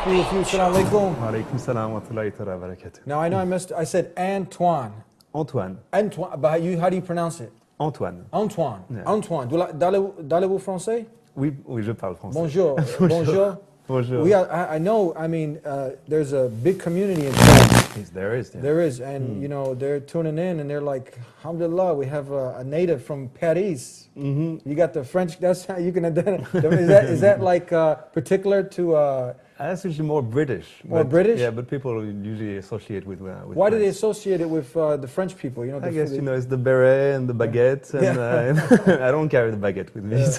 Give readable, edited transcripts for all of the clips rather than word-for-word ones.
be with you. Assalamu alaikum. Alaikum salam wa rahmatullahi wa barakatuh. Now I know I said Antoine. Antoine. Antoine, but how do you pronounce it? Antoine. Antoine. Yeah. Antoine. Parlez-vous français? Oui, oui, je parle français. Bonjour. Bonjour. Bonjour. I know, I mean, there's a big community in France. Yes, there is. Yeah. There is, and you know, they're tuning in and they're like, alhamdulillah, we have a native from Paris. Mm-hmm. You got the French, that's how you can identify. Is that like particular to... That's usually more British. More British? Yeah, but people usually associate with Why do they associate it with the French people? You know, I guess, you know, it's the beret and the baguette, and I don't carry the baguette with me. Yeah.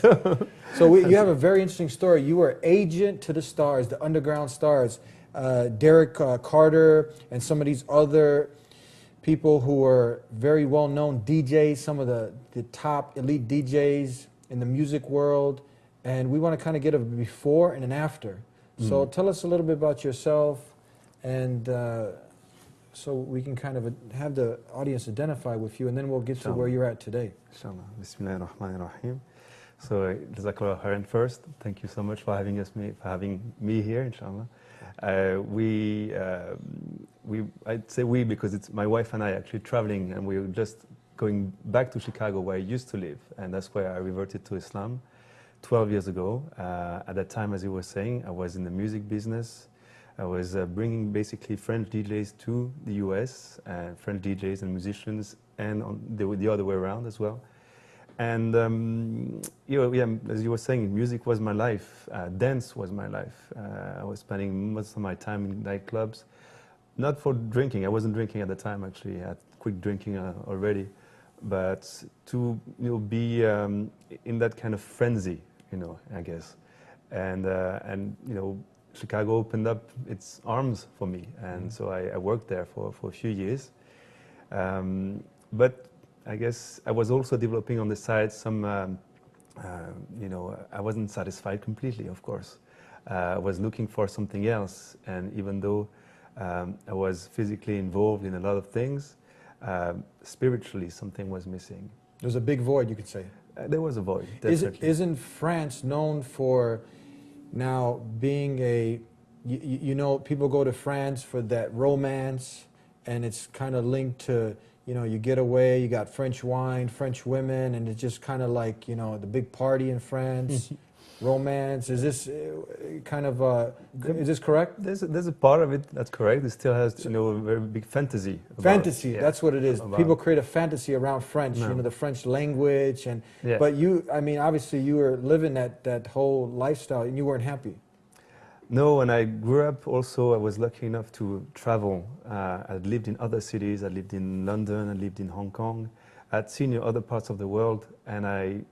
So you have a very interesting story. You were agent to the stars, the underground stars, Derek Carter and some of these other people who were very well-known DJs, some of the top elite DJs in the music world. And we want to kind of get a before and an after. So tell us a little bit about yourself, and so we can kind of have the audience identify with you, and then we'll get to where you're at today. Inshallah. Bismillahir Rahmanir Rahim. So, Jazakallah khairan first. Thank you so much for having me here, inshallah. I'd say we because it's my wife and I actually traveling, and we were just going back to Chicago where I used to live, and that's where I reverted to Islam 12 years ago. At that time, as you were saying, I was in the music business. I was bringing basically French DJs to the US, French DJs and musicians, and the other way around as well. And as you were saying, music was my life. Dance was my life. I was spending most of my time in nightclubs, not for drinking. I wasn't drinking at the time, actually. I had quit drinking already, but to be in that kind of frenzy. I guess, and Chicago opened up its arms for me, and so I worked there for a few years. But I guess I was also developing on the side some, I wasn't satisfied completely, of course. I was looking for something else, and even though I was physically involved in a lot of things, spiritually something was missing. There was a big void, you could say. There was a void, definitely. Isn't France known for now being people go to France for that romance, and it's kind of linked to, you get away, you got French wine, French women, and it's just kind of like, the big party in France, romance. Is this kind of, is this correct? There's a part of it that's correct. It still has, a very big fantasy. Fantasy, that's what it is. People create a fantasy around French, the French language. But you, I mean, obviously you were living that whole lifestyle and you weren't happy. No, when I grew up also, I was lucky enough to travel. I lived in other cities. I lived in London, I lived in Hong Kong. I'd seen other parts of the world, and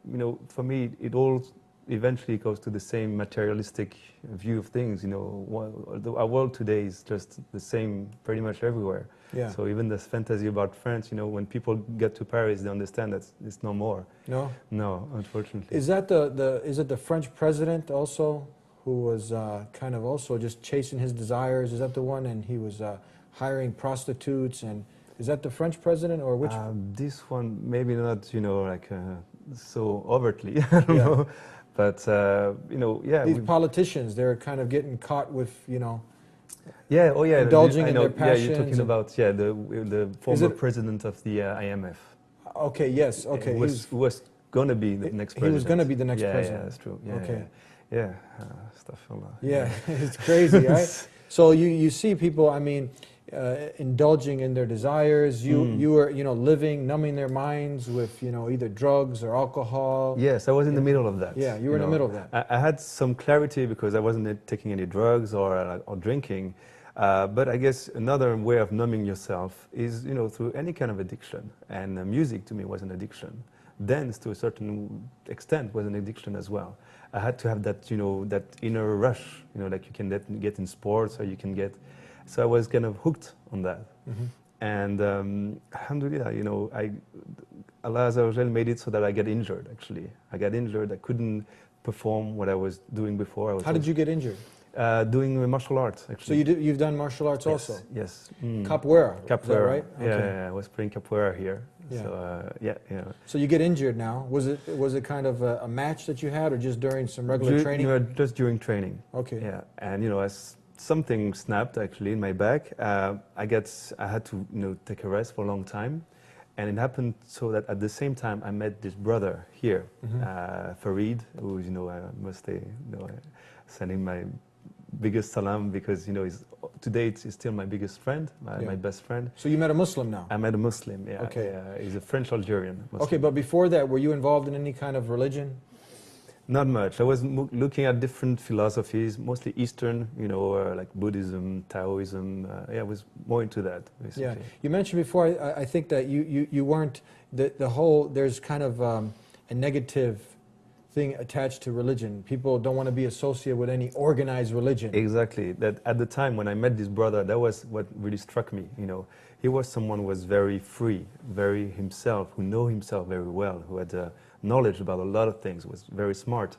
for me, it all eventually goes to the same materialistic view of things. Our world today is just the same pretty much everywhere. Yeah. So even this fantasy about France, when people get to Paris, they understand that it's no more. No? No, unfortunately. Is that is it the French president also, who was kind of also just chasing his desires? Is that the one? And he was hiring prostitutes, and is that the French president, or which? This one, maybe not, so overtly, I don't know. But, These politicians, they're kind of getting caught with, indulging in their passions. Yeah, you're talking about, the former president of the IMF. Okay, yes, okay. Who was going to be the next president. He was going to be the next president. Yeah, that's true. Yeah, okay. Yeah, astaghfirullah. Yeah, it's crazy, right? So you see people, I mean, indulging in their desires. You were, living, numbing their minds with, either drugs or alcohol. Yes, I was in the middle of that. Yeah, you were in the middle of that. I had some clarity because I wasn't taking any drugs or drinking. But I guess another way of numbing yourself is, through any kind of addiction. And music to me was an addiction. Dance to a certain extent was an addiction as well. I had to have that, that inner rush, like you can get in sports or you can get. So I was kind of hooked on that. And alhamdulillah, Allah Azza wa Jal made it so that I get injured, actually. I got injured. I couldn't perform what I was doing before. How did you get injured? Doing martial arts, actually. So you've done martial arts also? Yes. Capoeira, Capoeira, is that right? Okay. Yeah, I was playing capoeira here. Yeah. So, So you get injured now. Was it kind of a match that you had, or just during some regular training? Just during training. Okay. Yeah, and as something snapped actually in my back. I had to take a rest for a long time, and it happened so that at the same time I met this brother here, Farid, who I must say sending my biggest salam, because to date he's still my biggest friend, my best friend. So you met a Muslim now? I met a Muslim, yeah. Okay. He's a French Algerian Muslim. Okay, but before that, were you involved in any kind of religion? Not much. I was looking at different philosophies, mostly Eastern, like Buddhism, Taoism. I was more into that, basically. Yeah. You mentioned before, I think that you weren't, there's kind of a negative thing attached to religion. People don't want to be associated with any organized religion. Exactly. That at the time when I met this brother, that was what really struck me. He was someone who was very free, very himself, who knew himself very well, who had knowledge about a lot of things, was very smart,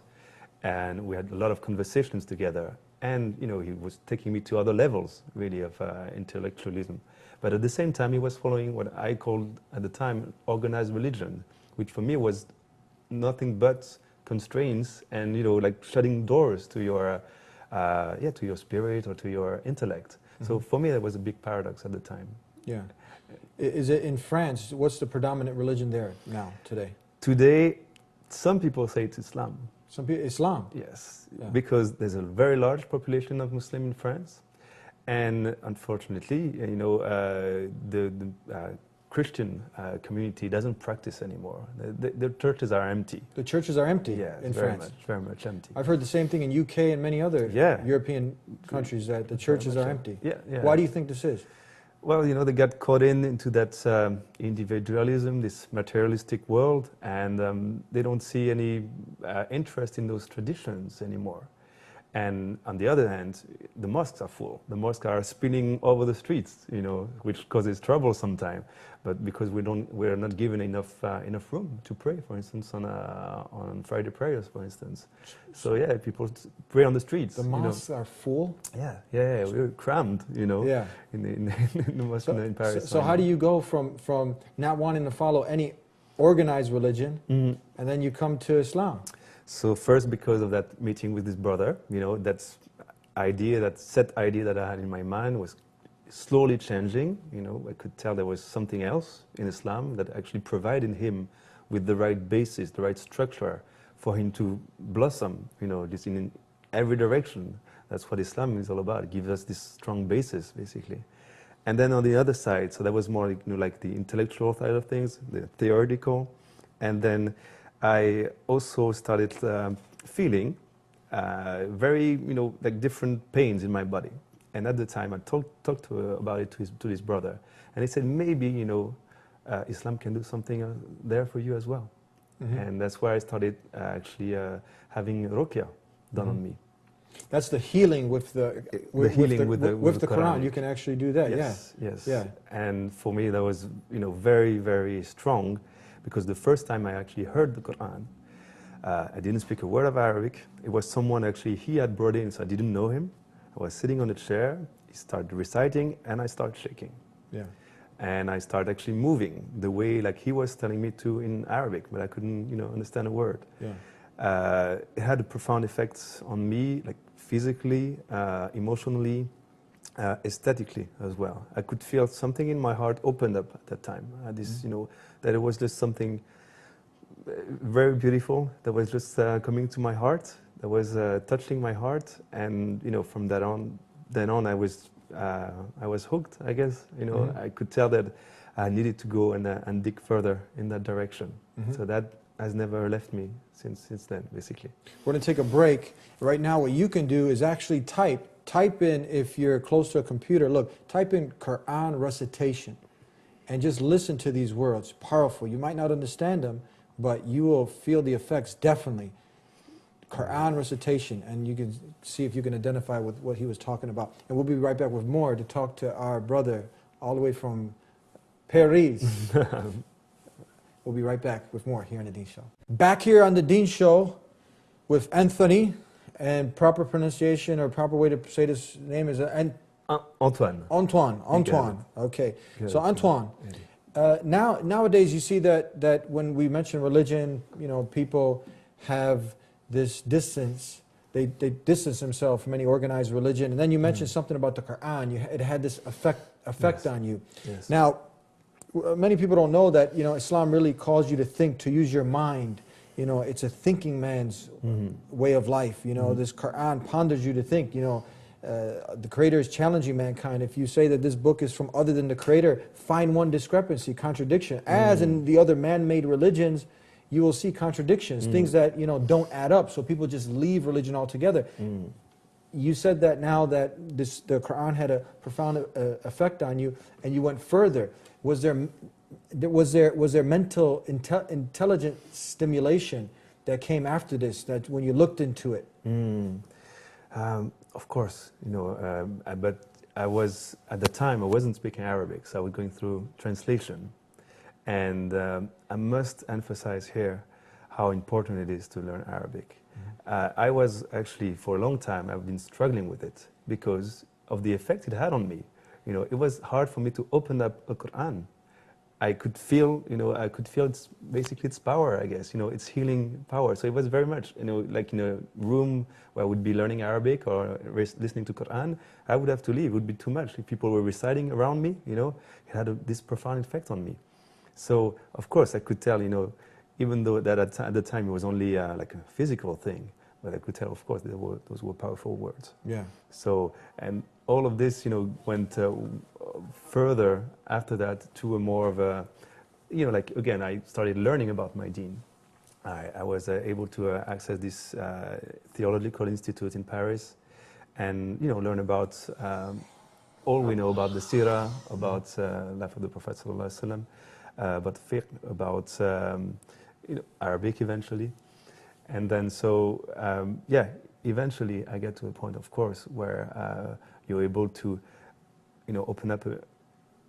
and we had a lot of conversations together. And he was taking me to other levels, really, of intellectualism. But at the same time, he was following what I called at the time organized religion, which for me was nothing but constraints and like shutting doors to your to your spirit or to your intellect. So for me, that was a big paradox at the time. Yeah. Is it in France? What's the predominant religion there now today? Today, some people say it's Islam. Some people, Islam? Yes, because there's a very large population of Muslims in France, and unfortunately, the Christian community doesn't practice anymore. The churches are empty. The churches are empty in France? Very much empty. I've heard the same thing in UK and many other European countries, that the churches are empty. Why do you think this is? Well, they got caught into that individualism, this materialistic world, and they don't see any interest in those traditions anymore. And on the other hand, the mosques are full. The mosques are spinning over the streets, which causes trouble sometimes. But because we're not given enough room to pray, for instance, on Friday prayers, for instance. So people pray on the streets. The mosques are full. Yeah, we're crammed, in the mosque in Paris. So how do you go from not wanting to follow any organized religion, and then you come to Islam? So first, because of that meeting with this brother, that set idea that I had in my mind was slowly changing. I could tell there was something else in Islam that actually provided him with the right basis, the right structure for him to blossom, just in every direction. That's what Islam is all about. It gives us this strong basis, basically. And then on the other side, so that was more like the intellectual side of things, the theoretical, and then I also started feeling very, like different pains in my body. And at the time, I talked about it to this brother, and he said, maybe, Islam can do something there for you as well. And that's where I started actually having ruqya done on me. That's the healing with the Quran. You can actually do that. Yes. Yeah. And for me, that was very, very strong. Because the first time I actually heard the Quran, I didn't speak a word of Arabic. It was someone actually he had brought in, so I didn't know him. I was sitting on a chair, he started reciting, and I started shaking. Yeah. And I started actually moving the way like he was telling me to in Arabic, but I couldn't, understand a word. Yeah. It had a profound effect on me, like physically, emotionally, aesthetically as well. I could feel something in my heart opened up at that time. This, that it was just something very beautiful that was just coming to my heart, that was touching my heart, and from then on I was hooked. I guess I could tell that I needed to go and dig further in that direction. So that has never left me since then, basically. We're going to take a break. Right now, what you can do is actually type in, if you're close to a computer, type in Quran recitation and just listen to these words. Powerful. You might not understand them, but you will feel the effects, definitely. Quran recitation, and you can see if you can identify with what he was talking about. And we'll be right back with more to talk to our brother all the way from Paris. We'll be right back with more here on The Dean Show. Back here on The Dean Show with Anthony, and proper pronunciation or proper way to say this name is Antoine. Antoine. Okay. So Antoine, nowadays you see that when we mention religion, people have this distance they distance themselves from any organized religion. And then you mentioned something about the Quran. It had this effect Yes. on you. Yes. Now, many people don't know that, you know, Islam really calls you to think, to use your mind. You know, it's a thinking man's way of life. You know, this Quran ponders you to think. You know, the Creator is challenging mankind. If you say that this book is from other than the Creator, find one discrepancy, contradiction. As in the other man-made religions, you will see contradictions, things that, you know, don't add up. So people just leave religion altogether. You said that now that the Quran had a profound effect on you, and you went further. Was there mental intelligent stimulation that came after this? That when you looked into it, of course, you know, but I was at the time I wasn't speaking Arabic, so I was going through translation, and I must emphasize here how important it is to learn Arabic. I was actually, for a long time, I've been struggling with it because of the effect it had on me. You know, it was hard for me to open up a Quran. I could feel, you know, its, basically its power, I guess, you know, its healing power. So it was very much, you know, like in a room where I would be learning Arabic or listening to Quran, I would have to leave. It would be too much. If people were reciting around me, you know, it had this profound effect on me. So, of course, I could tell, you know, even though that at the time it was only like a physical thing, but I could tell, of course, those were powerful words. yeah. So, and all of this, you know, went further after that to a more of a, you know, like, again, I started learning about my deen. I was able to access this theological institute in Paris and, you know, learn about all we know about the Sirah, about life of the Prophet Sallallahu Alaihi Wasallam, about fiqh, about you know, Arabic eventually. And then so, yeah, eventually I get to a point, of course, where you're able to, you know, open up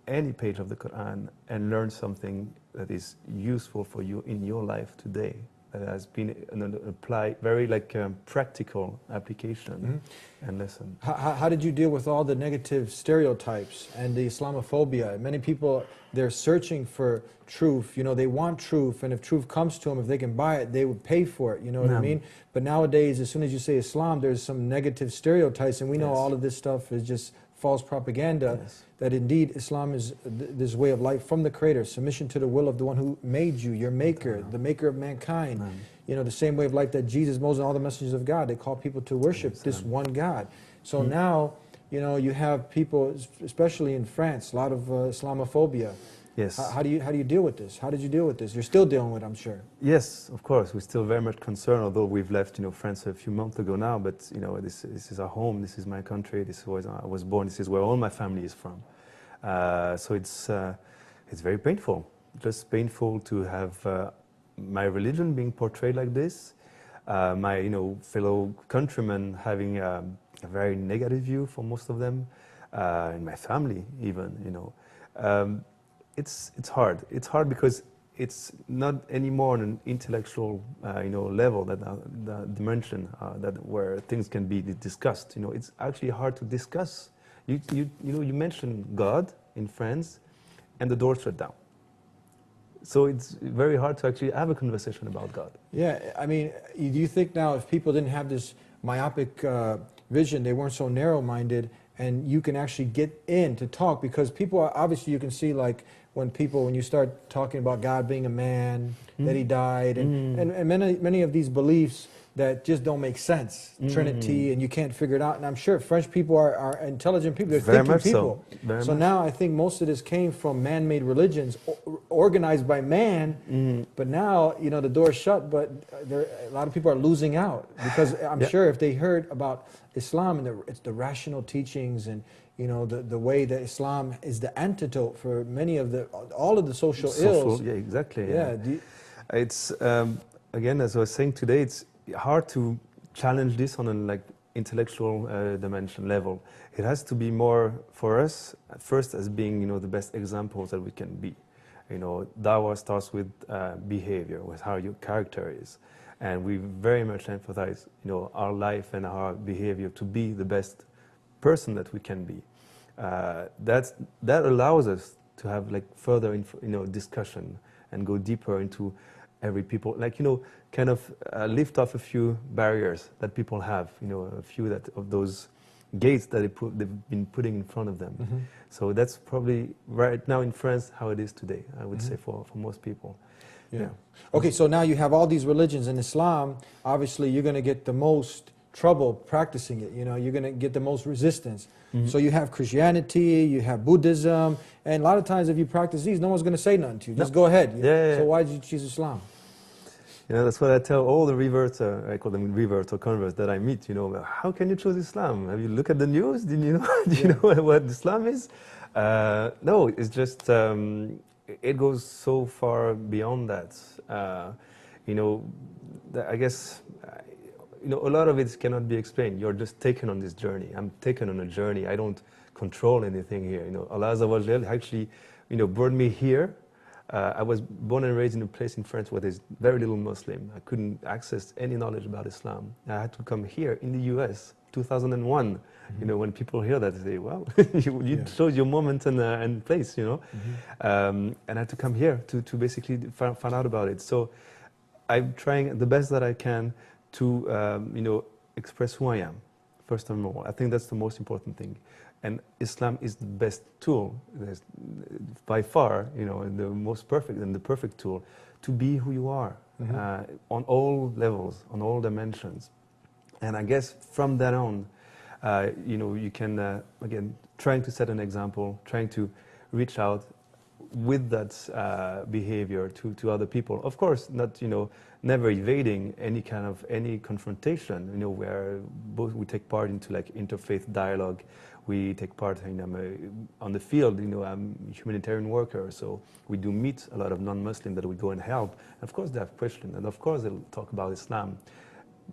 any page of the Quran and learn something that is useful for you in your life today, that has been an applied, very like practical application and lesson. How did you deal with all the negative stereotypes and the Islamophobia? Many people, they're searching for truth. You know, they want truth, and if truth comes to them, if they can buy it, they would pay for it. You know what I mean? But nowadays, as soon as you say Islam, there's some negative stereotypes, and we know all of this stuff is just false propaganda. That indeed Islam is this way of life from the Creator, submission to the will of the one who made you, your maker, the maker of mankind. You know, the same way of life that Jesus, Moses, and all the messengers of God, they call people to worship this one God. So now, you know, you have people, especially in France, a lot of Islamophobia. Yes. How do you deal with this? How did you deal with this? You're still dealing with it, I'm sure. Yes, of course. We're still very much concerned, although we've left, you know, France a few months ago now. But you know, this is our home. This is my country. This is where I was born. This is where all my family is from. So it's very painful. Just painful to have my religion being portrayed like this. My, you know, fellow countrymen having a very negative view for most of them, in my family even, you know. It's hard. It's hard because it's not anymore on an intellectual, you know, level, that the dimension that where things can be discussed. You know, it's actually hard to discuss. You know, you mention God in France, and the door's shut down. So it's very hard to actually have a conversation about God. Yeah, I mean, do you think now if people didn't have this myopic vision, they weren't so narrow-minded, and you can actually get in to talk, because people are, obviously you can see, like when you start talking about God being a man, that he died, and many of these beliefs that just don't make sense, Trinity, and you can't figure it out. And I'm sure French people are intelligent people, they're thinking people. So now I think most of this came from man-made religions, organized by man, but now, you know, the door's shut, but a lot of people are losing out, because I'm sure if they heard about Islam and it's the rational teachings, and you know, the way that Islam is the antidote for many of all of the social ills. Yeah, exactly. Yeah. It's again, as I was saying today, it's hard to challenge this on a like intellectual dimension level. It has to be more for us at first as being, you know, the best examples that we can be. You know, Dawah starts with behavior, with how your character is, and we very much emphasize, you know, our life and our behavior to be the best person that we can be. That allows us to have like further, you know, discussion and go deeper into every people, like, you know, kind of lift off a few barriers that people have, you know, a few that of those gates that they've been putting in front of them. So that's probably right now in France how it is today, I would say, for most people. Yeah. Okay, so now you have all these religions. In Islam, obviously you're going to get the most trouble practicing it. You know, you're going to get the most resistance. So you have Christianity, you have Buddhism, and a lot of times if you practice these, no one's going to say nothing to you. Just go ahead. You know? So why did you choose Islam? You know, that's what I tell all the reverts, I call them reverts or converts that I meet, you know, how can you choose Islam? Have you looked at the news? Did you know, do you know what Islam is? No, it's just, it goes so far beyond that. You know, I guess, you know, a lot of it cannot be explained. You're just taken on this journey. I'm taken on a journey. I don't control anything here. You know, Allah Azza wa Jal actually, you know, brought me here. I was born and raised in a place in France where there's very little Muslim. I couldn't access any knowledge about Islam. I had to come here in the US, 2001. You know, when people hear that, they say, well, you chose your moment and place, you know. And I had to come here to basically find out about it. So I'm trying the best that I can to, you know, express who I am, first and foremost. I think that's the most important thing. And Islam is the best tool, by far, you know, the most perfect and the perfect tool to be who you are on all levels, on all dimensions. And I guess from that on, you know, you can, again, trying to set an example, trying to reach out with that behavior to other people. Of course, not, you know, never evading any kind of confrontation, you know, where both we take part into like interfaith dialogue. We take part in, on the field, you know, I'm a humanitarian worker, so we do meet a lot of non-Muslims that we go and help. And of course they have questions, and of course they'll talk about Islam.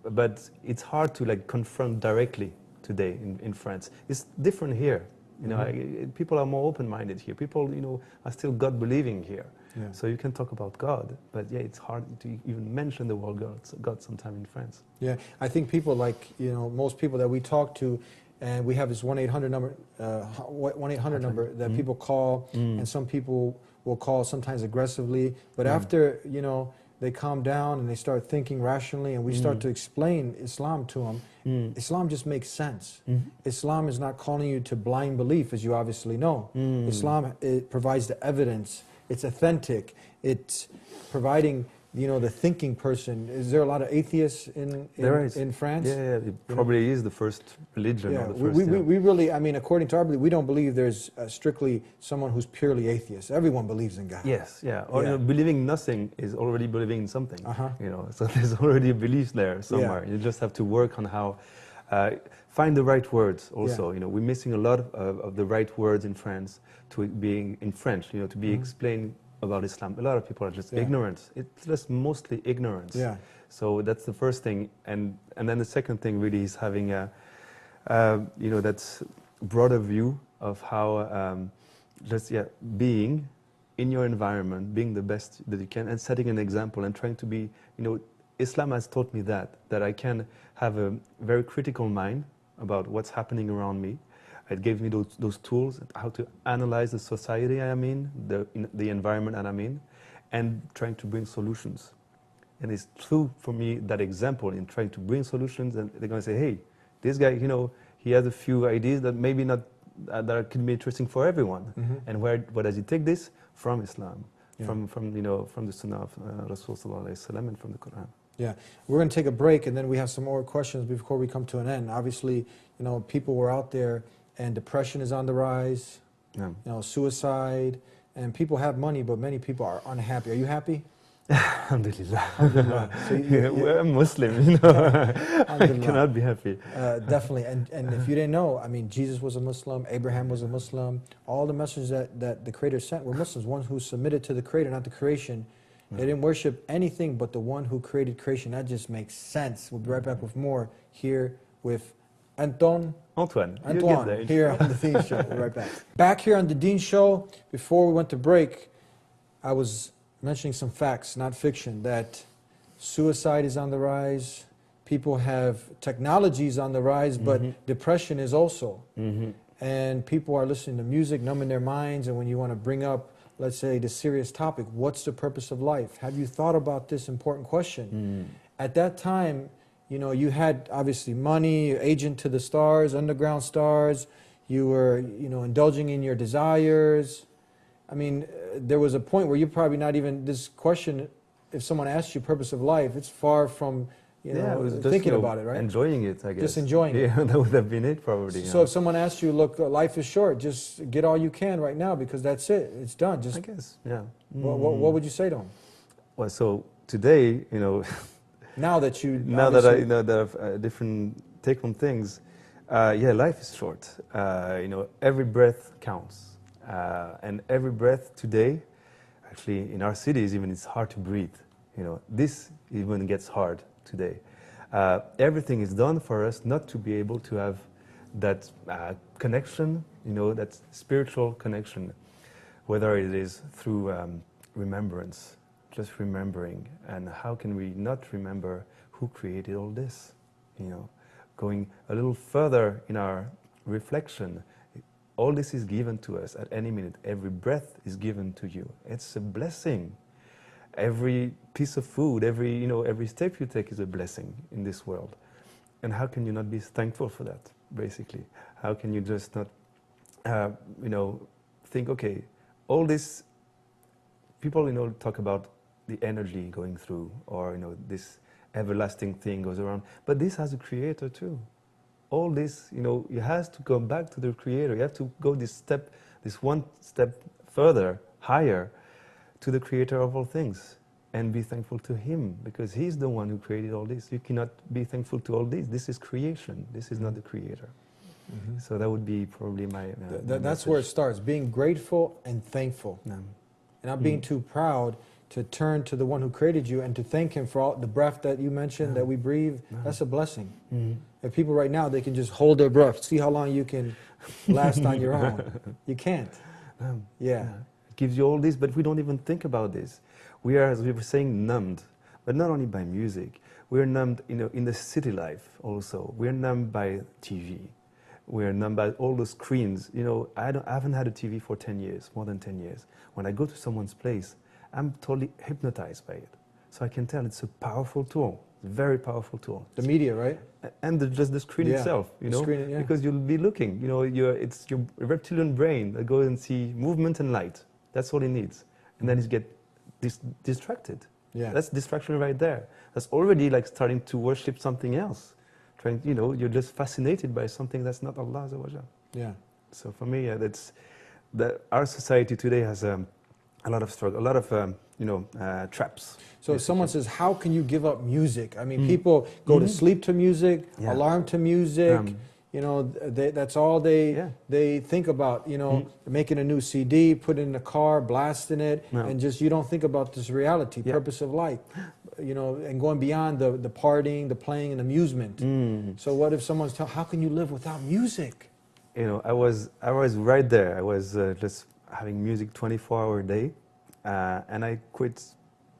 But it's hard to like confront directly today in France. It's different here. You know, people are more open-minded here. People, you know, are still God-believing here. So you can talk about God, but yeah, it's hard to even mention the word God sometime in France. Yeah, I think people like, you know, most people that we talk to, and we have this 1-800 number, 1-800 number that people call, and some people will call sometimes aggressively, but after, you know, they calm down and they start thinking rationally, and we start to explain Islam to them, Islam just makes sense. Islam is not calling you to blind belief, as you obviously know. Islam, it provides the evidence. It's authentic. It's providing, you know, the thinking person. Is there a lot of atheists in France? Yeah, it probably is the first religion. Yeah, or the first, we really, I mean, according to our belief, we don't believe there's strictly someone who's purely atheist. Everyone believes in God. Yes, yeah. Or, you know, believing nothing is already believing in something. You know, so there's already a belief there somewhere. You just have to work on how, find the right words also. You know, we're missing a lot of the right words in France to being in French, you know, to be explained about Islam. A lot of people are just ignorant. It's just mostly ignorance. So that's the first thing, and then the second thing really is having a, you know, that broader view of how just being in your environment, being the best that you can, and setting an example and trying to be, you know, Islam has taught me that I can have a very critical mind about what's happening around me. It gave me those tools, how to analyze the society I'm in, the environment that I'm in, and trying to bring solutions. And it's true for me, that example in trying to bring solutions, and they're going to say, hey, this guy, you know, he has a few ideas that maybe not, that could be interesting for everyone. And where does he take this? From Islam, from you know, from the Sunnah of Rasul Sallallahu Alaihi Wasallam and from the Quran. Yeah, we're going to take a break, and then we have some more questions before we come to an end. Obviously, you know, people were out there, and depression is on the rise, you know, suicide, and people have money, but many people are unhappy. Are you happy? Alhamdulillah. So we're Muslim, you know. I cannot be happy. Definitely, and if you didn't know, I mean, Jesus was a Muslim, Abraham was a Muslim, all the messages that the Creator sent were Muslims, ones who submitted to the Creator, not the creation. They didn't worship anything but the one who created creation. That just makes sense. We'll be right back with more here with Antoine here on the Dean Show. We'll be right back. Back here on the Dean Show, before we went to break, I was mentioning some facts, not fiction, that suicide is on the rise. People have technologies on the rise, but depression is also. And people are listening to music, numbing their minds, and when you want to bring up let's say, the serious topic, what's the purpose of life? Have you thought about this important question? At that time, you know, you had obviously money, agent to the stars, underground stars. You were, you know, indulging in your desires. I mean, there was a point where you're probably not even, this question, if someone asks you purpose of life, it's far from, you know, I was just, thinking about it, right? enjoying it, I guess. Just enjoying it. Yeah, that would have been it probably. So if someone asks you, look, life is short, just get all you can right now because that's it. It's done. Just, I guess, yeah. what would you say to them? Well, so today, you know, now that you I know that I've a different take on things, yeah, life is short. You know, every breath counts, and every breath today, actually, in our cities, even it's hard to breathe. You know, this even gets hard today. Everything is done for us not to be able to have that connection, you know, that spiritual connection, whether it is through remembrance, just remembering, and how can we not remember who created all this, you know, going a little further in our reflection. All this is given to us at any minute. Every breath is given to you. It's a blessing. Every piece of food, every step you take is a blessing in this world. And how can you not be thankful for that, basically? How can you just not, you know, think, okay, all this, people, you know, talk about the energy going through, or, you know, this everlasting thing goes around, but this has a creator too. All this, you know, it has to go back to the creator. You have to go this one step further, higher, to the creator of all things, and be thankful to him, because he's the one who created all this. You cannot be thankful to all this. This is creation. This is not the creator. So that would be probably my that's where it starts, being grateful and thankful. And not being too proud to turn to the one who created you and to thank him for all the breath that you mentioned, that we breathe. That's a blessing. If people right now, they can just hold their breath, see how long you can last on your own. You can't. Yeah. It gives you all this, but we don't even think about this. We are, as we were saying, numbed, but not only by music. We're numbed, you know, in the city life also. We're numbed by TV. We're numbed by all the screens. You know, I haven't had a TV for 10 years, more than 10 years. When I go to someone's place, I'm totally hypnotized by it. So I can tell it's a powerful tool, a very powerful tool. The media, right? And just the screen itself, you know, because you'll be looking, you know, it's your reptilian brain that goes and see movement and light. That's all it needs. And then you get distracted. That's distraction right there. That's already like starting to worship something else. Trying, you know, you're just fascinated by something that's not Allah. Yeah. So for me, that's our society today has a lot of struggle, a lot of traps. So if someone says, how can you give up music? I mean, people go to sleep to music, alarm to music. You know, that's all they think about, you know, making a new CD, put it in the car, blasting it, and just, you don't think about this reality, purpose of life, you know, and going beyond the partying, the playing, and amusement. So what if someone's telling, how can you live without music? You know, I was right there. I was just having music 24-hour day, and I quit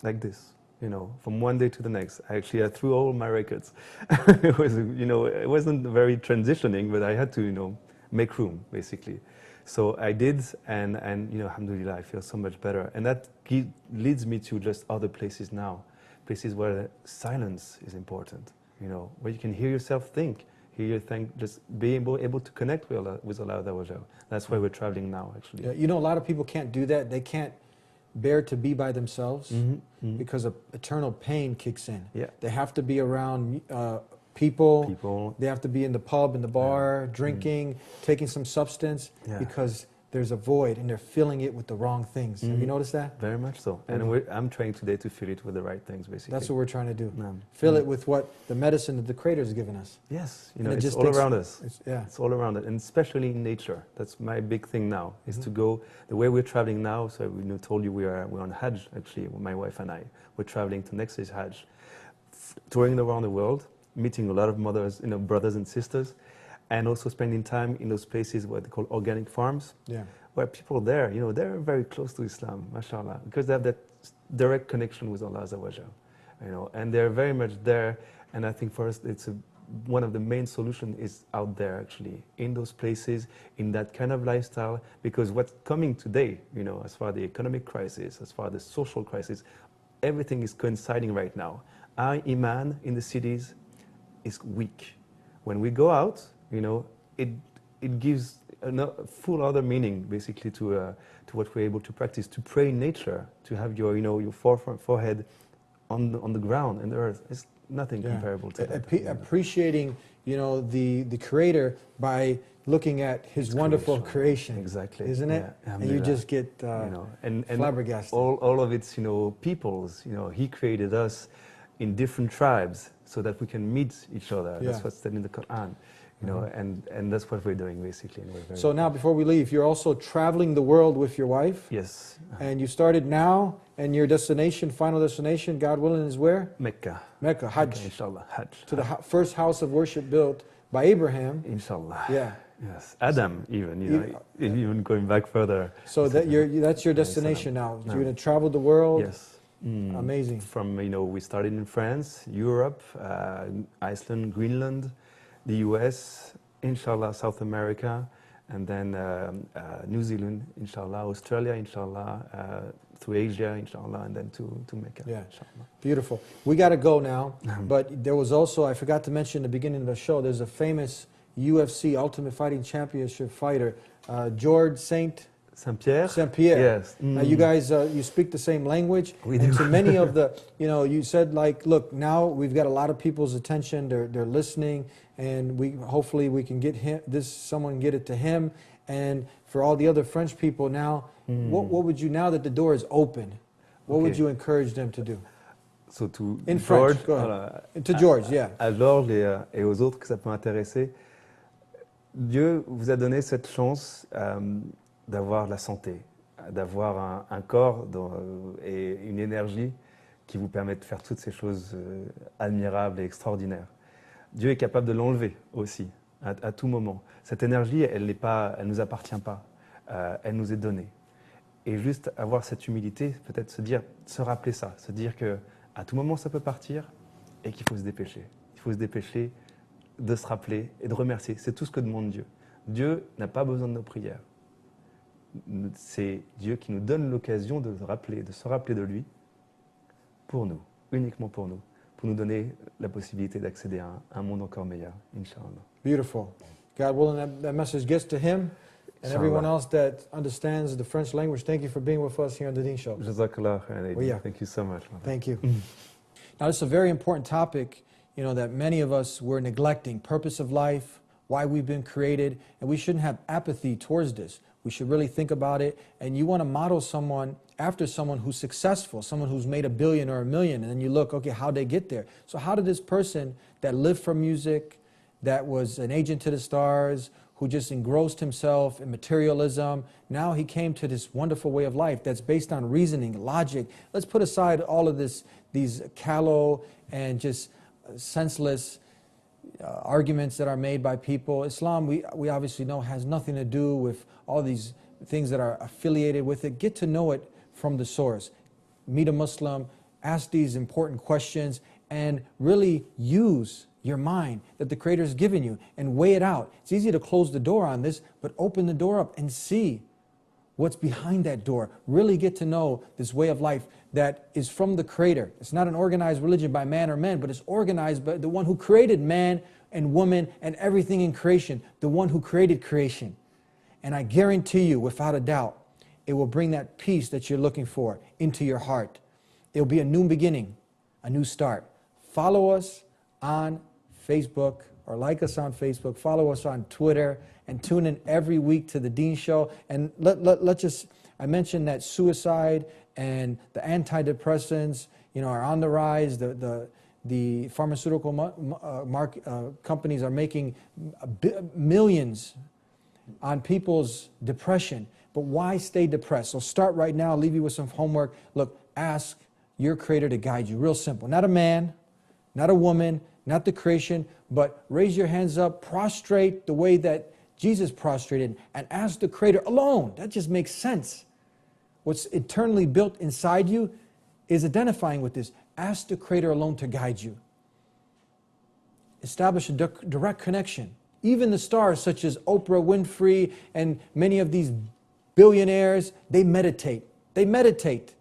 like this. You know, from one day to the next. I threw all my records. It was, you know, it wasn't very transitioning, but I had to, you know, make room, basically. So I did, and you know, alhamdulillah, I feel so much better. And that leads me to just other places now, places where silence is important, you know, where you can hear yourself think, just be able to connect with Allah. That's why we're traveling now, actually. Yeah, you know, a lot of people can't do that. They can't bear to be by themselves because of eternal pain kicks in. They have to be around people. They have to be in the pub, in the bar, drinking, taking some substance, because there's a void and they're filling it with the wrong things. Have you noticed that? Very much so. And I'm trying today to fill it with the right things, basically. That's what we're trying to do. Fill it with what the medicine that the Creator has given us. Yes, you know, it's all around us. It's all around us, and especially in nature. That's my big thing now, is to go the way we're traveling now. So we told you we're on Hajj, actually, my wife and I. We're traveling to next year's Hajj, touring around the world, meeting a lot of mothers, you know, brothers and sisters, and also spending time in those places what they call organic farms, where people there, you know, they're very close to Islam, mashallah, because they have that direct connection with Allah, you know, and they're very much there. And I think for us, it's a one of the main solutions is out there, actually, in those places, in that kind of lifestyle, because what's coming today, you know, as far as the economic crisis, as far as the social crisis, everything is coinciding right now. Our iman in the cities is weak. When we go out, you know, it gives a full other meaning, basically, to what we're able to practice, to pray in nature, to have your, you know, your forehead on the ground and the earth. It's nothing comparable to that. Appreciating, you know, the Creator by looking at His wonderful creation. Exactly. Isn't it? Yeah. And you just get you know, and flabbergasted. all of its, you know, peoples. You know, He created us in different tribes so that we can meet each other. That's what's said in the Quran. You know, and that's what we're doing, basically. And we're very so now, before we leave, you're also traveling the world with your wife. Yes. And you started now, and your destination, final destination, God willing, is where? Mecca. Mecca, Hajj. Mecca, inshallah, Hajj. To the first house of worship built by Abraham. Inshallah. Yeah. Yes. Adam, even, you know, even going back further. So that's your destination now. You're going to travel the world. Yes. Amazing. From, you know, we started in France, Europe, Iceland, Greenland, the US, inshallah, South America, and then New Zealand, inshallah, Australia, inshallah, through Asia, inshallah, and then to Mecca, inshallah. Beautiful. We got to go now, but there was also, I forgot to mention at the beginning of the show, there's a famous UFC Ultimate Fighting Championship fighter, George Saint-Pierre. Yes. Now you guys, you speak the same language. We and do. to many of the, you know, you said like, look, now we've got a lot of people's attention. They're listening, and hopefully we can get someone get it to him. And for all the other French people now, what would you, now that the door is open, what would you encourage them to do? So to In George, French, go ahead. To George, à George et aux autres que ça peut intéresser, Dieu vous a donné cette chance d'avoir la santé, d'avoir un corps et une énergie qui vous permet de faire toutes ces choses admirables et extraordinaires. Dieu est capable de l'enlever aussi, à tout moment. Cette énergie, elle ne nous appartient pas, elle nous est donnée. Et juste avoir cette humilité, peut-être se rappeler ça, se dire qu'à tout moment ça peut partir et qu'il faut se dépêcher. Il faut se dépêcher de se rappeler et de remercier. C'est tout ce que demande Dieu. Dieu n'a pas besoin de nos prières. C'est Dieu qui nous donne l'occasion de se rappeler de lui, pour nous, uniquement pour nous donner la possibilité d'accéder à un monde encore meilleur, Inch'Allah. Beautiful. God willing, that message gets to him and everyone else that understands the French language. Thank you for being with us here on the Dean Show. Jazakallah khairan. Thank you so much. Thank you. Now, this is a very important topic, you know, that many of us were neglecting. Purpose of life, why we've been created, and we shouldn't have apathy towards this. We should really think about it, and you want to model someone after someone who's successful, someone who's made $1 billion or $1 million, and then you look, okay, how'd they get there? So how did this person that lived from music, that was an agent to the stars, who just engrossed himself in materialism, now he came to this wonderful way of life that's based on reasoning, logic. Let's put aside all of these callow and just senseless arguments that are made by people. Islam, we obviously know, has nothing to do with all these things that are affiliated with it. Get to know it from the source. Meet a Muslim, ask these important questions, and really use your mind that the Creator has given you and weigh it out. It's easy to close the door on this, but open the door up and see what's behind that door. Really get to know this way of life that is from the Creator. It's not an organized religion by man or men, but it's organized by the one who created man and woman and everything in creation, the one who created creation. And I guarantee you, without a doubt, it will bring that peace that you're looking for into your heart. It'll be a new beginning, a new start. Follow us on Facebook, or like us on Facebook, follow us on Twitter, and tune in every week to the Dean Show. And let's just, I mentioned that suicide and the antidepressants, you know, are on the rise. The pharmaceutical companies are making millions on people's depression. But why stay depressed? So start right now. I'll leave you with some homework. Look, ask your Creator to guide you. Real simple. Not a man, not a woman, not the creation, but raise your hands up, prostrate the way that Jesus prostrated, and ask the Creator alone. That just makes sense. What's eternally built inside you is identifying with this. Ask the Creator alone to guide you. establish a direct connection. Even the stars such as Oprah Winfrey and many of these billionaires, they meditate. They meditate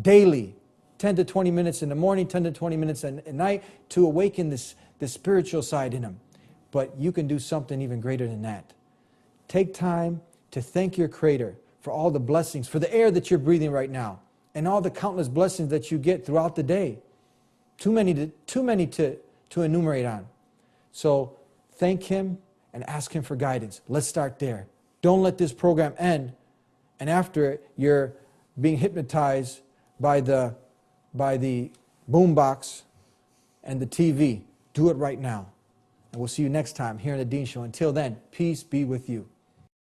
daily, 10 to 20 minutes in the morning, 10 to 20 minutes at night to awaken this spiritual side in them. But you can do something even greater than that. Take time to thank your Creator for all the blessings, for the air that you're breathing right now, and all the countless blessings that you get throughout the day. Too many to enumerate on. So thank Him and ask Him for guidance. Let's start there. Don't let this program end, and after it, you're being hypnotized by the boombox and the TV. Do it right now. And we'll see you next time here on The Dean Show. Until then, peace be with you.